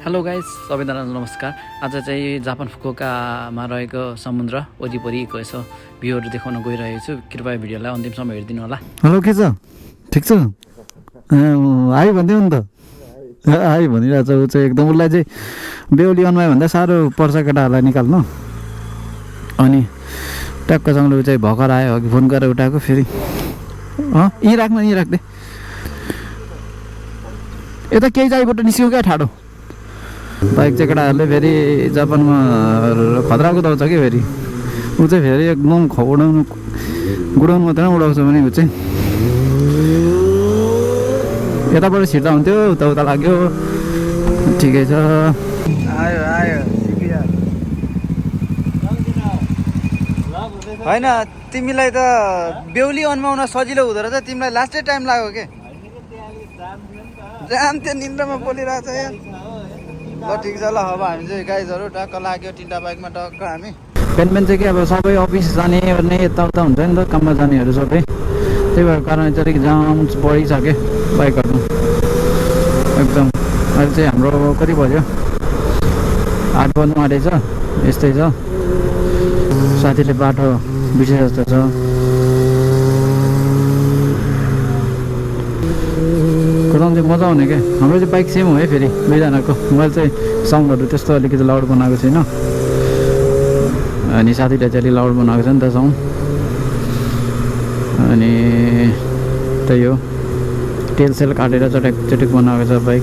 Hello guys, सबैजना नमस्कार। आज चाहिँ जापान फुकुओकामा रहेको समुद्र वरिपरिको यसो भ्यूहरू देखाउन गइरहेको छु। कृपया भिडियोलाई अन्तिमसम्म हेरिदिनु होला। हेलो, के छ? ठिक छ? हाई भनिदियो नि त। हाई भनिरहेछ ऊ चाहिँ एकदम। उसलाई चाहिँ बेहुली अनुहाय भन्दा साह्रो पर्छ केटाहरूलाई निकाल्नु। अनि ट्याक्कसँगले ऊ चाहिँ भर्खर आयो, अघि फोन गरेर उठाएको फेरि। यहीँ राख्नु, यहीँ राख्दै। यता केही चाहिँबाट निस्क्यो क्या ठाडो बाइक चाहिँ केटाहरूले फेरि जापानमा खतरा कुदाउँछ कि फेरि। ऊ चाहिँ फेरि एकदम गुडाउनु मात्रै उडाउँछ भने ऊ चाहिँ यताबाट छिर्दा हुन्थ्यो, उता लाग्यो। ठिकै छ। आयो आयो होइन, तिमीलाई त बेहुली अन्माउन सजिलो हुँदो रहेछ, तिमीलाई लास्टै टाइम लाग्यो के? जाम त्यो निन्द्रामा बोलिरहेको छ यार। ल ठिक छ, ल अब हामी चाहिँ गाइजहरू टक्क लाग्यो तिनवटा बाइकमा टक्क हामी। पेन चाहिँ के अब सबै अफिस जाने ओर्ने यताउता हुन्छ नि त, काममा जानेहरू सबै। त्यही भएर कारण चाहिँ अलिक जाम बढिसक्यो बाइकहरू एकदम। अहिले चाहिँ हाम्रो कति बज्यो? 8 बज्नु आँटेछ। यस्तै छ। साथीले बाटो बिर्से जस्तो छ। कुदाउनु चाहिँ मजा आउने क्या। हाम्रो चाहिँ बाइक सेम हो है फेरि दुईजनाको। मैले चाहिँ साउन्डहरू त्यस्तो अलिकति लाउड बनाएको छैन, अनि साथीले चाहिँ अलिक लाउड बनाएको छ नि त साउन्ड। अनि त्यही हो, तेल काटेर चटक बनाएको छ बाइक।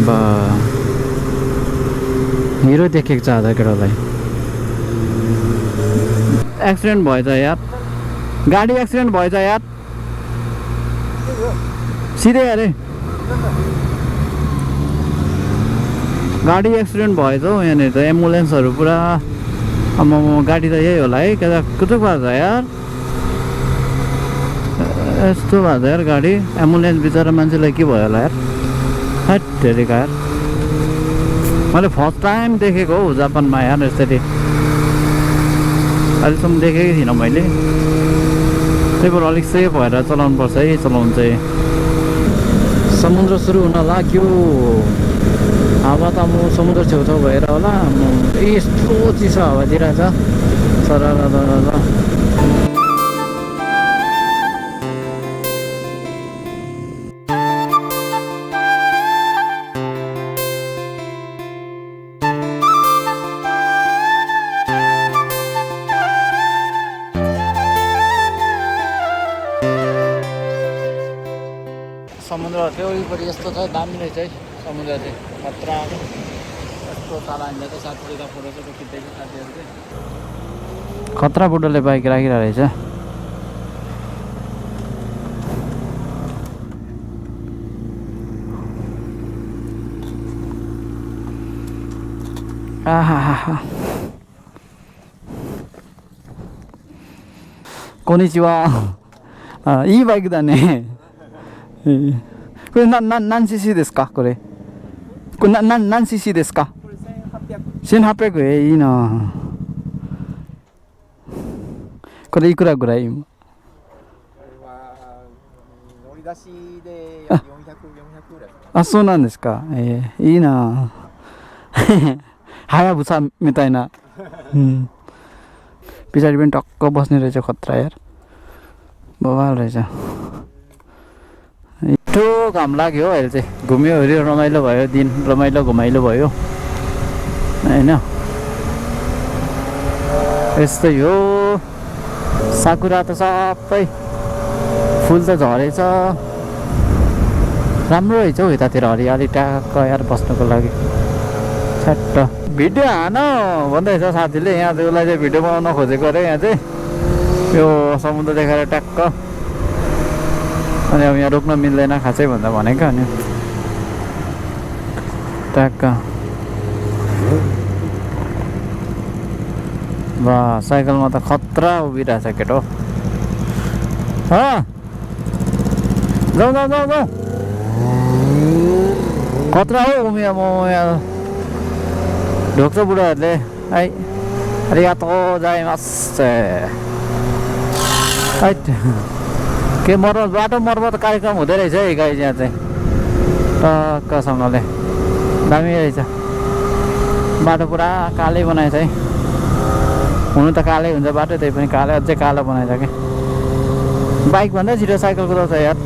बा हिरो देखेको छ आधा केटालाई। एक्सिडेन्ट भएछ यार, गाडी एक्सिडेन्ट भएछ यार, सिधै अरे गाडी एक्सिडेन्ट भएछ हौ यहाँनिर त। एम्बुलेन्सहरू पुरा। अब गाडी त यही होला है, कस्तो भएको छ यार, यस्तो भएको छ यार गाडी। एम्बुलेन्स बिचरा मान्छेलाई के भयो होला यार। हैट हेरेको यार, मैले फर्स्ट टाइम देखेको हौ जापानमा यार यसरी। अहिलेसम्म देखेकै थिइनँ मैले। त्यही भएर अलिक सेफ भएर चलाउनु पर्छ है चलाउनु चाहिँ। समुद्र सुरु हुन लाग्यो। हावा त म समुद्र छेउछाउ भएर होला यस्तो चिसो हावा दिइरहेछ। सर समुद्र त्यो वरिपरि यस्तो छ, दामी रहेछ है समुद्र चाहिँ। खतरा यस्तो ताला हिँड्दा चाहिँ साथीले त फोटो खिच्दैछ साथीहरू चाहिँ। खतरा बुढोले बाइक राखिरहेको रहेछ। आहा कोनिचिवा। यी बाइक दा ने これ何 cc ですかこれ。これ何 cc ですか。これ1800。いいな。これいくらぐらい？これは乗り出しで400ぐらい。あ、そうなんですか。いいな。はやぶさみたいな。पछाडि पनि टक्क बस्ने रहेछ। खतरा यार, बवाल रहेछ। यत्रो घाम लाग्यो अहिले चाहिँ। घुम्यो हेऱ्यो, रमाइलो भयो, दिन रमाइलो घुमाइलो भयो होइन। यस्तै हो। साकुरा त सबै फुल त झरेछ। राम्रो रहेछ हौ यतातिर हरियाली ट्याक्क यार बस्नुको लागि। छ्याट्ट भिडियो हान भन्दैछ साथीले। यहाँ चाहिँ उसलाई चाहिँ भिडियो बनाउन खोजेको अरे यहाँ चाहिँ, यो समुद्र देखाएर ट्याक्क। अनि अब यहाँ रोक्न मिल्दैन खासै भन्दा भनेको। अनि ट्याक्क बा साइकलमा त खतरा उभिरहेछ केटो। जाउँ जाउँ जाउँ जाउँ। खतरा हो उमिया म यहाँ ढोक्छ बुढाहरूले। है अरिगातो जाइमास्से। के मर्मत बाटो मर्मत कार्यक्रम हुँदै रहेछ है गाई यहाँ चाहिँ टक्कसँगले। दामी रहेछ बाटो पुरा कालै बनाएछ है हुनु त कालै हुन्छ बाटो त्यही पनि कालै अझै कालो बनाएछ क्या बाइकभन्दा छिटो साइकल कुदाउँछ यार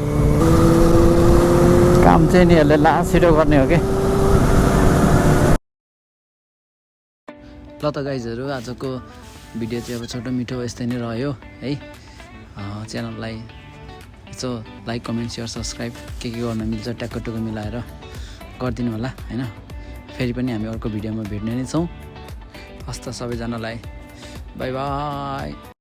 काम चाहिँ यिनीहरूले लास्ट छिटो गर्ने हो कि ल त गाइजहरू आजको भिडियो चाहिँ अब छोटो मिठो यस्तै नै रह्यो है च्यानललाई यसो लाइक कमेन्ट सेयर सब्सक्राइब के गर्न मिल्छ ट्याक्क टुक्क मिलाएर गरिदिनु होला होइन फेरि पनि हामी अर्को भिडियोमा भेट्ने नै छौँ हस्त सबैजनालाई बाई बाई